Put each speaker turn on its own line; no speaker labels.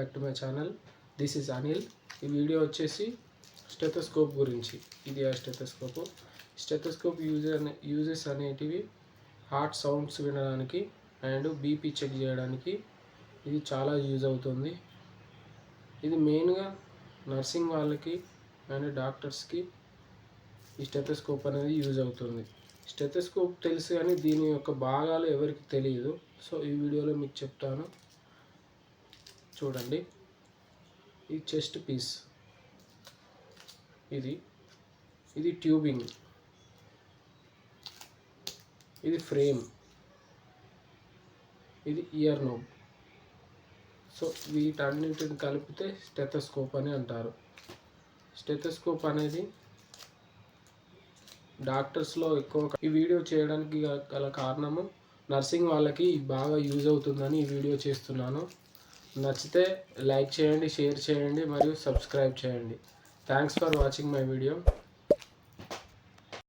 Back to my channel. This is Anil. ఈ video వచ్చేసి stethoscope గురించి. ఇది ఆ స్టెథోస్కోప్ యూజెస్ అనేటివి హార్ట్ సౌండ్స్ వినడానికి అండ్ బీపీ చెక్ చేయడానికి ఇది చాలా యూజ్ అవుతుంది. ఇది మెయిన్గా నర్సింగ్ వాళ్ళకి అండ్ డాక్టర్స్కి ఈ స్టెథోస్కోప్ అనేది యూజ్ అవుతుంది. స్టెథోస్కోప్ తెలుసు కానీ దీని యొక్క భాగాలు ఎవరికి తెలియదు. సో ఈ వీడియోలో మీకు చెప్తాను, చూడండి. ఈ చెస్ట్ పీస్, ఇది ట్యూబింగ్, ఇది ఫ్రేమ్, ఇది ఇయర్ నోబ్. సో వీటన్నిటిని కలిపితే స్టెథోస్కోప్ అని అంటారు. స్టెథోస్కోప్ అనేది డాక్టర్స్లో ఎక్కువ. ఈ వీడియో చేయడానికి గల కారణము నర్సింగ్ వాళ్ళకి బాగా యూజ్ అవుతుందని ఈ వీడియో చేస్తున్నాను. నచ్చితే లైక్ చేయండి, షేర్ చేయండి మరియు సబ్స్క్రైబ్ చేయండి. Thanks for watching my video.